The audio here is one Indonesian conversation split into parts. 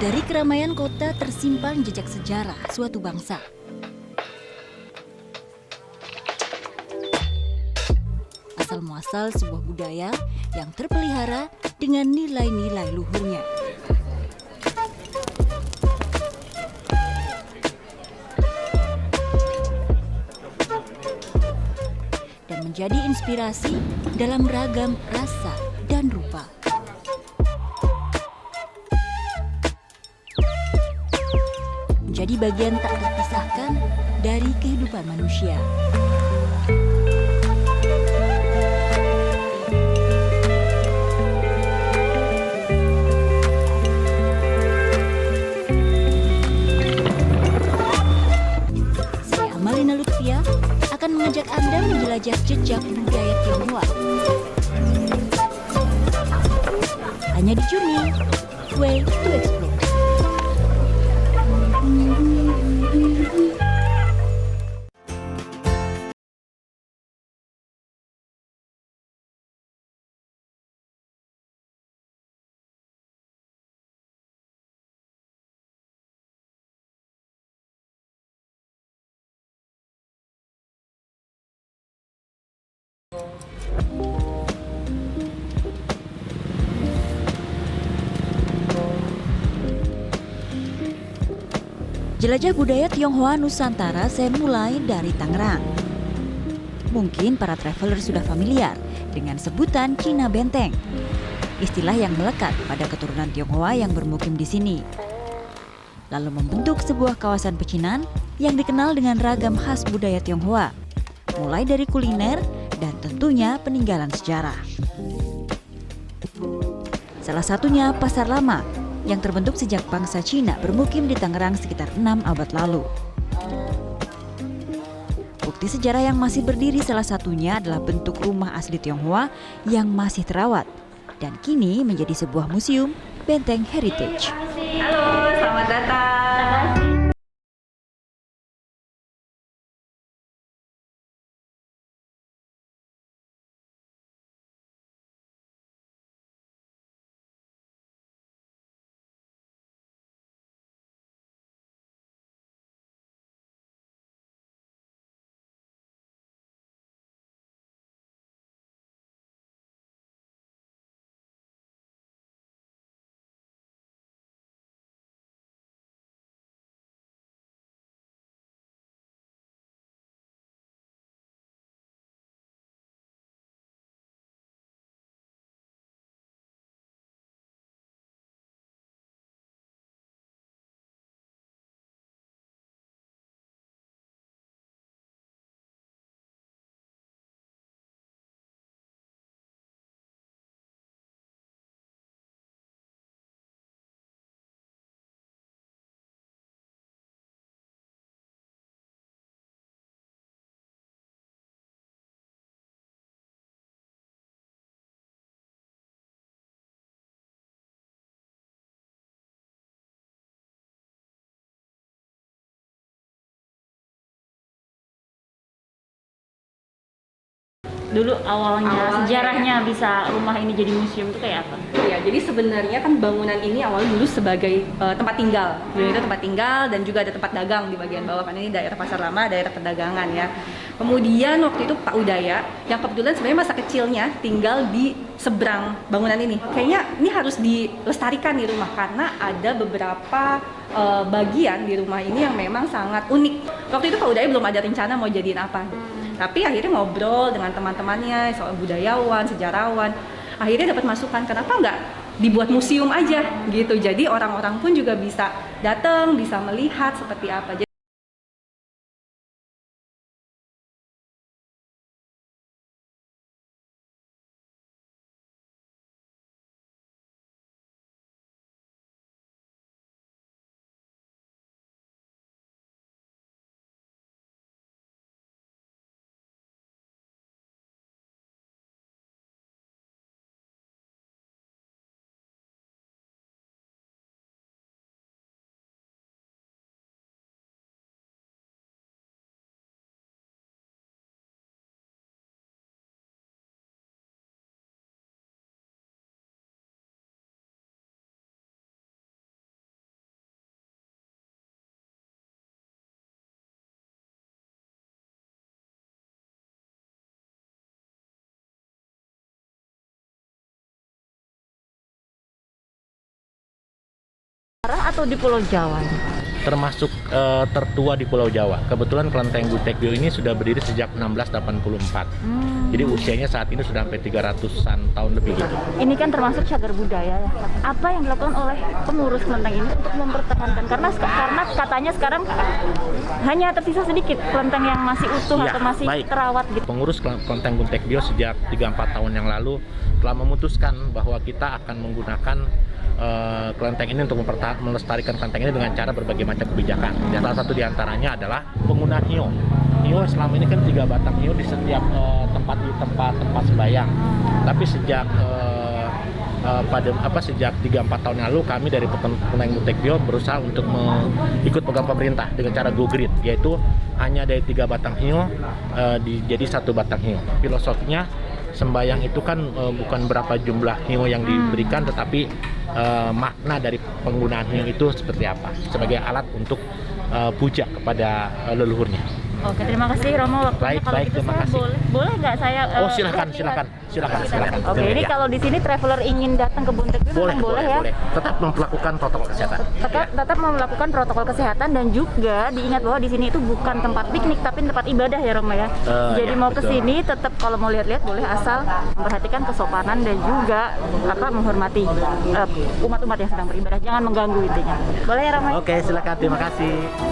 Dari keramaian kota tersimpan jejak sejarah suatu bangsa. Asal-muasal sebuah budaya yang terpelihara dengan nilai-nilai luhurnya. Dan menjadi inspirasi dalam ragam rasa dan rupa. Menjadi bagian tak terpisahkan dari kehidupan manusia. Saya Amalina Lutfia akan mengajak Anda menjelajah jejak budaya Tionghoa. Hanya di Journey, Way to Explore. Jelajah budaya Tionghoa Nusantara saya mulai dari Tangerang. Mungkin para traveler sudah familiar dengan sebutan Cina Benteng, istilah yang melekat pada keturunan Tionghoa yang bermukim di sini. Lalu membentuk sebuah kawasan pecinan yang dikenal dengan ragam khas budaya Tionghoa, mulai dari kuliner dan tentunya peninggalan sejarah. Salah satunya Pasar Lama, yang terbentuk sejak bangsa Cina bermukim di Tangerang sekitar 6 abad lalu. Bukti sejarah yang masih berdiri salah satunya adalah bentuk rumah asli Tionghoa yang masih terawat dan kini menjadi sebuah museum benteng heritage. Halo, selamat datang. Dulu awalnya sejarahnya bisa rumah ini jadi museum itu kayak apa? Ya, jadi sebenarnya kan bangunan ini awalnya dulu sebagai tempat tinggal. Dulu itu tempat tinggal dan juga ada tempat dagang di bagian bawah, kan ini daerah Pasar Lama, daerah perdagangan ya. Kemudian waktu itu Pak Udaya yang kebetulan sebenarnya masa kecilnya tinggal di seberang bangunan ini. Kayaknya ini harus dilestarikan di rumah karena ada beberapa bagian di rumah ini yang memang sangat unik. Waktu itu Pak Udaya belum ada rencana mau jadiin apa. Tapi akhirnya ngobrol dengan teman-temannya, soal budayawan, sejarawan, akhirnya dapat masukan, kenapa nggak dibuat museum aja gitu. Jadi orang-orang pun juga bisa datang, bisa melihat seperti apa. bersejarah atau di Pulau Jawa? Termasuk tertua di Pulau Jawa. Kebetulan kelenteng Butekbio ini sudah berdiri sejak 1684. Jadi usianya saat ini sudah sampai 300-an tahun lebih gitu. Ini kan termasuk cagar budaya ya. Apa yang dilakukan oleh pengurus kelenteng ini untuk mempertahankan? Karena katanya sekarang hanya tersisa sedikit kelenteng yang masih utuh Ya, atau masih baik. terawat gitu. Pengurus kelenteng Butekbio sejak 3-4 tahun yang lalu telah memutuskan bahwa kita akan menggunakan kelenteng ini untuk melestarikan kelenteng ini dengan cara berbagai macam kebijakan. Dan salah satu diantaranya adalah penggunaan hiyo. Hiyo selama ini kan 3 batang hiyo di setiap tempat sembahyang. Tapi sejak sejak 3-4 tahun lalu kami dari Kelenteng Butekbio berusaha untuk ikut program pemerintah dengan cara go green, yaitu hanya dari 3 batang hiyo jadi 1 batang hiyo. Filosofinya sembahyang itu kan bukan berapa jumlah hiyo yang diberikan, tetapi makna dari penggunaan hiyo itu seperti apa sebagai alat untuk puja kepada leluhurnya. Oke, terima kasih Romo waktunya. Kalau Baik, gitu terima saya kasih. boleh nggak saya Silakan. Oke, ini Ya. kalau di sini traveler ingin datang ke Butekbio memang boleh ya. Tetap melakukan protokol kesehatan. Tetap melakukan protokol kesehatan, dan juga diingat bahwa di sini itu bukan tempat piknik tapi tempat ibadah ya Romo ya. Jadi Ya, mau ke betul. sini tetap kalau mau lihat-lihat boleh, asal memperhatikan kesopanan dan juga menghormati umat-umat yang sedang beribadah. Jangan mengganggu intinya. Boleh ya Romo? Oke, silakan. Terima kasih.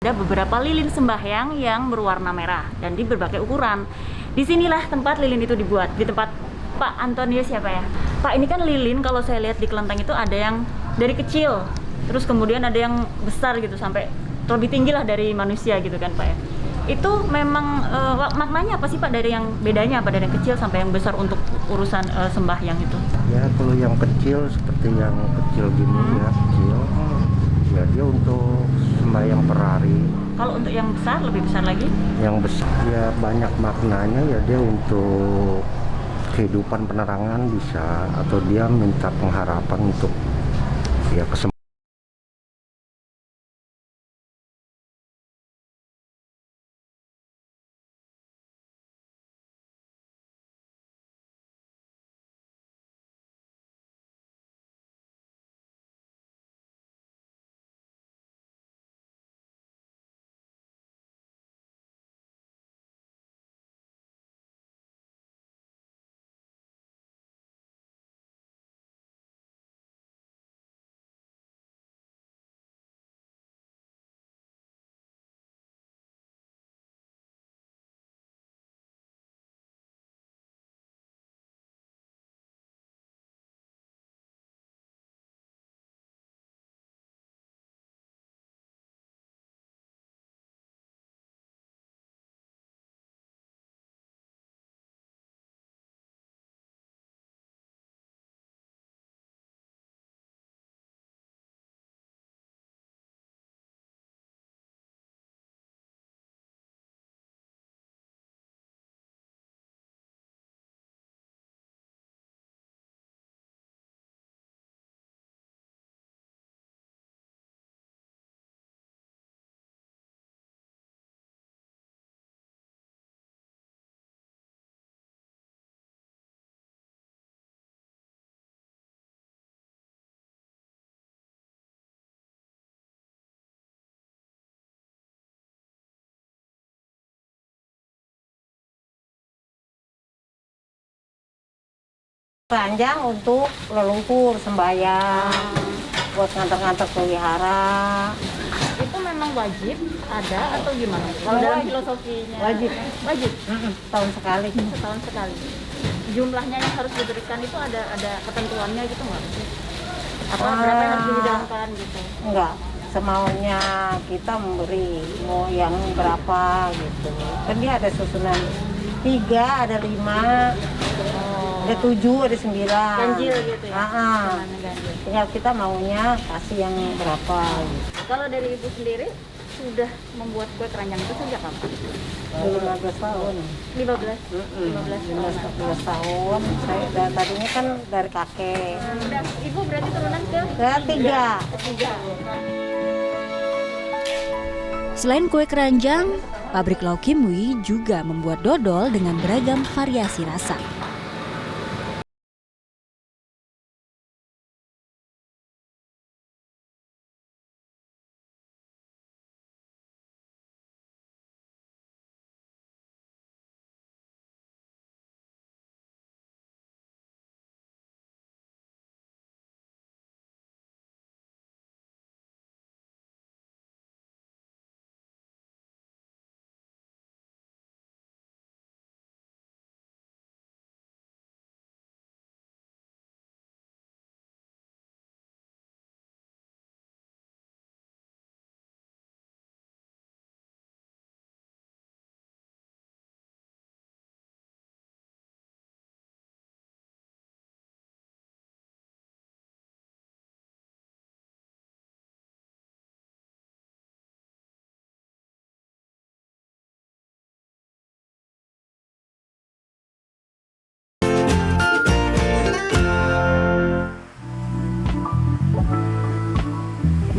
Ada beberapa lilin sembahyang yang berwarna merah dan di berbagai ukuran. Disinilah tempat lilin itu dibuat, di tempat Pak Antonius siapa ya? Pak, ini kan lilin kalau saya lihat di kelenteng itu ada yang dari kecil, terus kemudian ada yang besar gitu sampai lebih tinggi lah dari manusia gitu kan Pak ya. Itu memang maknanya apa sih Pak, dari yang bedanya apa dari yang kecil sampai yang besar untuk urusan sembahyang itu? Ya kalau yang kecil seperti yang kecil gini ya kecil, ya dia untuk sembahyang per hari. Kalau untuk yang besar, lebih besar lagi? Yang besar ya banyak maknanya, ya dia untuk kehidupan penerangan bisa, atau dia minta pengharapan untuk ya kesembuhan. Keranjang untuk leluhur, sembahyang, buat nganter-nganter ke wihara. Itu memang wajib ada atau gimana? Kalau dalam filosofinya Wajib. Wajib. Tahun sekali. Setahun sekali. Jumlahnya yang harus diberikan itu ada ketentuannya gitu nggak? Apa berapa yang harus dihidangkan gitu? Enggak, semaunya kita memberi, mau yang berapa gitu. Kan dia ada susunan 3, ada 5, ada 7, ada 9. Ganjil gitu ya? Ah, Ganjil. tinggal kita maunya kasih yang berapa gitu. Kalau dari ibu sendiri sudah membuat kue keranjang itu sejak kapan? 15 tahun. 15 tahun. 15 tahun. Saya tadinya kan dari kakek. Udah, ibu berarti turunan ke Ketiga. Selain kue keranjang, pabrik Lau Kim Wee juga membuat dodol dengan beragam variasi rasa.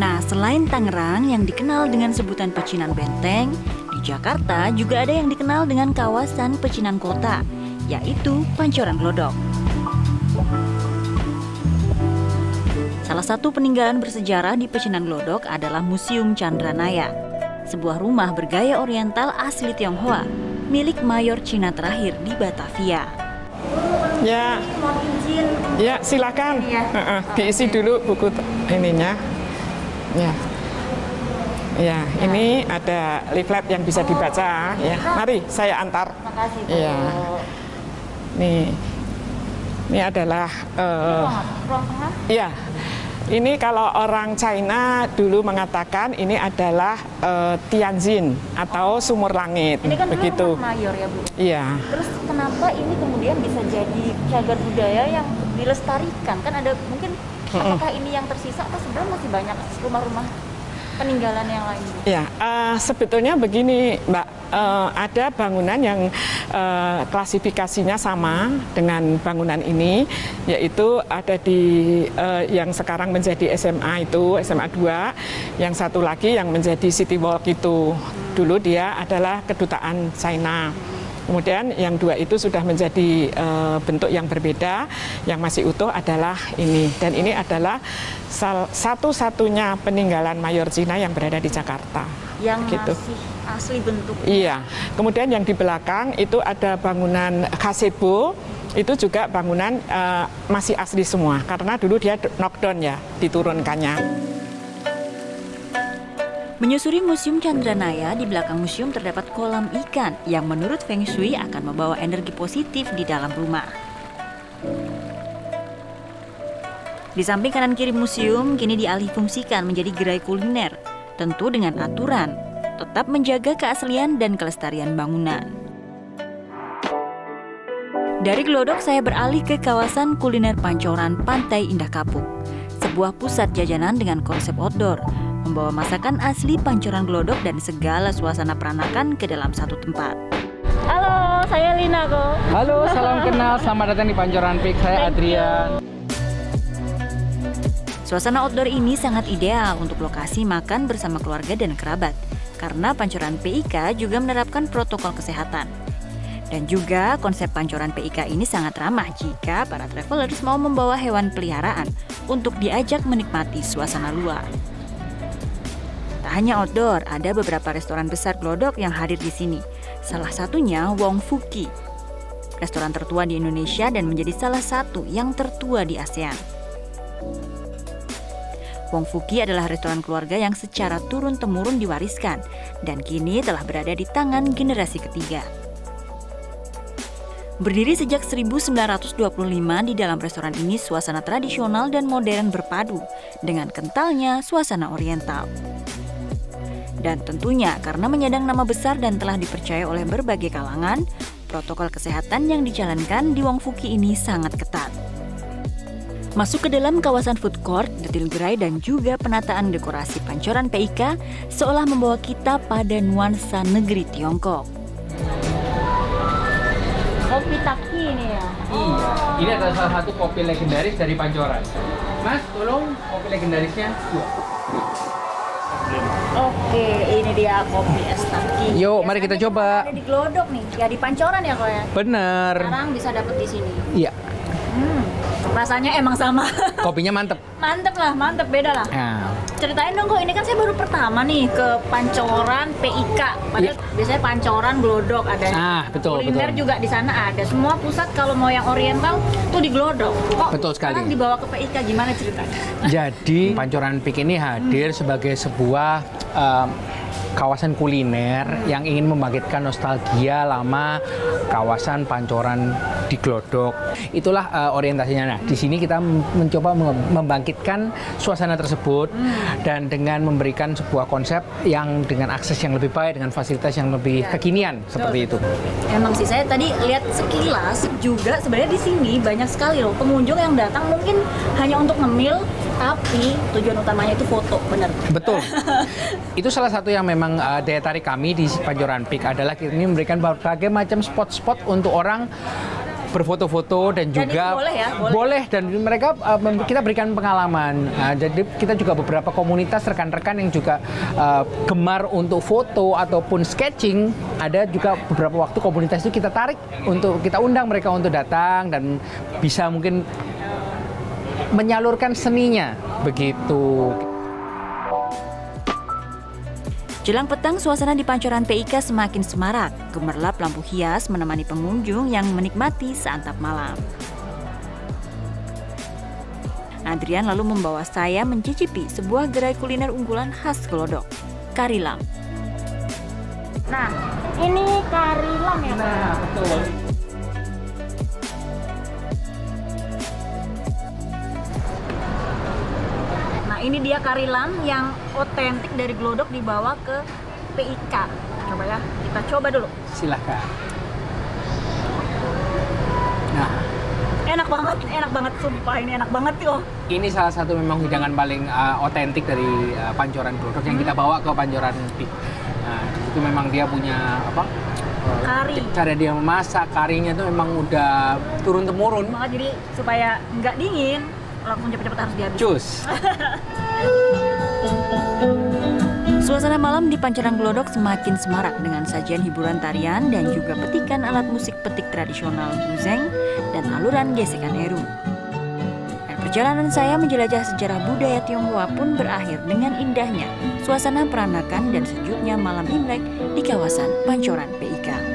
Nah, selain Tangerang yang dikenal dengan sebutan Pecinan Benteng, di Jakarta juga ada yang dikenal dengan kawasan pecinan kota, yaitu Pancoran Glodok. Salah satu peninggalan bersejarah di Pecinan Glodok adalah Museum Chandranaya, sebuah rumah bergaya oriental asli Tionghoa, milik Mayor Cina terakhir di Batavia. Ya, mau izin ya silakan. Iya. Diisi dulu buku ininya. Ya. Ya, ini ada leaflet yang bisa dibaca ya. Mari saya antar. makasih Bu. Iya. Ini adalah Ruang tengah. ya. Ini kalau orang China dulu mengatakan ini adalah Tianjin atau sumur langit. Ini kan dulu begitu. rumah mayor ya Bu. Iya. Terus kenapa ini kemudian bisa jadi cagar budaya yang dilestarikan? Kan ada mungkin apakah ini yang tersisa atau sebenarnya masih banyak rumah-rumah peninggalan yang lain? Ya, sebetulnya begini, Mbak, ada bangunan yang klasifikasinya sama dengan bangunan ini, yaitu ada di yang sekarang menjadi SMA itu, SMA 2, yang satu lagi yang menjadi City Walk itu. Dulu dia adalah kedutaan China. Kemudian yang 2 itu sudah menjadi bentuk yang berbeda, yang masih utuh adalah ini. Dan ini adalah satu-satunya peninggalan Mayor Cina yang berada di Jakarta. Yang gitu. masih asli bentuk. Iya. Kemudian yang di belakang itu ada bangunan gazebo, itu juga bangunan masih asli semua. Karena dulu dia knockdown ya, diturunkannya. Menyusuri Museum Chandranaya, di belakang museum terdapat kolam ikan yang menurut Feng Shui akan membawa energi positif di dalam rumah. Di samping kanan kiri museum kini dialihfungsikan menjadi gerai kuliner, tentu dengan aturan, tetap menjaga keaslian dan kelestarian bangunan. Dari Glodok saya beralih ke kawasan kuliner Pancoran Pantai Indah Kapuk, sebuah pusat jajanan dengan konsep outdoor, membawa masakan asli Pancoran Glodok dan segala suasana peranakan ke dalam satu tempat. Halo, saya Lina kok. Halo, salam kenal. Selamat datang di Pancoran Peak. Saya Adrian. Suasana outdoor ini sangat ideal untuk lokasi makan bersama keluarga dan kerabat, karena Pancoran PIK juga menerapkan protokol kesehatan. Dan juga konsep Pancoran PIK ini sangat ramah jika para travelers mau membawa hewan peliharaan untuk diajak menikmati suasana luar. Tak hanya outdoor, ada beberapa restoran besar Glodok yang hadir di sini. Salah satunya Wong Fuki. restoran tertua di Indonesia dan menjadi salah satu yang tertua di ASEAN. Wong Fuki adalah restoran keluarga yang secara turun-temurun diwariskan dan kini telah berada di tangan generasi ketiga. Berdiri sejak 1925, di dalam restoran ini suasana tradisional dan modern berpadu dengan kentalnya suasana oriental. Dan tentunya karena menyandang nama besar dan telah dipercaya oleh berbagai kalangan, protokol kesehatan yang dijalankan di Wong Fuki ini sangat ketat. Masuk ke dalam kawasan food court, detail gerai dan juga penataan dekorasi pancoran PIK seolah membawa kita pada nuansa negeri Tiongkok. Kopi Taki ini ya. Iya, ini adalah salah satu kopi legendaris dari Pancoran. Mas, tolong kopi legendarisnya 2. Oke, ini dia kopi es Taki. Yuk, mari kita coba. Ada di Glodok nih, ya di Pancoran ya kok ya. Bener. Sekarang bisa dapet di sini. Iya, Rasanya emang sama. kopinya mantep. Mantep lah, mantep beda lah. Nah, Ceritain dong kok, ini kan saya baru pertama nih ke Pancoran PIK. Padahal biasanya Pancoran Glodok ada. betul, Kuliner betul. juga di sana ada. Semua pusat kalau mau yang oriental tuh di Glodok. Kok Betul sekali. sekarang dibawa ke PIK, gimana ceritanya? Jadi Pancoran Peak ini hadir sebagai sebuah kawasan kuliner yang ingin membangkitkan nostalgia lama kawasan Pancoran di Glodok. Itulah orientasinya. Nah, di sini kita mencoba membangkitkan suasana tersebut dan dengan memberikan sebuah konsep yang dengan akses yang lebih baik, dengan fasilitas yang lebih kekinian seperti itu. Emang sih saya tadi lihat sekilas juga sebenarnya di sini banyak sekali loh pengunjung yang datang mungkin hanya untuk ngemil, tapi tujuan utamanya itu foto, bener. Betul. Itu salah satu yang memang daya tarik kami di Pancoran Peak adalah ini memberikan berbagai macam spot-spot untuk orang berfoto-foto dan juga itu boleh ya? boleh dan mereka kita berikan pengalaman. Jadi kita juga beberapa komunitas rekan-rekan yang juga gemar untuk foto ataupun sketching. Ada juga beberapa waktu komunitas itu kita tarik untuk kita undang mereka untuk datang dan bisa mungkin menyalurkan seninya begitu. Jelang petang, suasana di Pancoran PIK semakin semarak. Gemerlap lampu hias menemani pengunjung yang menikmati santap malam. Adrian lalu membawa saya mencicipi sebuah gerai kuliner unggulan khas Glodok, Kari Lam. Nah, ini Kari Lam ya, Pak? Nah, betul. Ini dia Kari Lam yang otentik dari Glodok dibawa ke PIK. Coba ya, kita coba dulu. Silahkan. Nah, Enak banget, sumpah ini enak banget tuh. ini salah satu memang hidangan paling otentik dari Pancoran Glodok yang kita bawa ke Pancoran Peak. Nah, itu memang dia punya apa? Kari. Cara dia memasak karinya itu memang udah turun temurun. Banget, jadi supaya nggak dingin, langsung cepet-cepet harus dihabiskan. Cus. Suasana malam di Pancoran Glodok semakin semarak dengan sajian hiburan tarian dan juga petikan alat musik petik tradisional guzeng dan aluran gesekan heru. Dan perjalanan saya menjelajah sejarah budaya Tionghoa pun berakhir dengan indahnya suasana peranakan dan sejuknya malam Imlek di kawasan Pancoran PIK.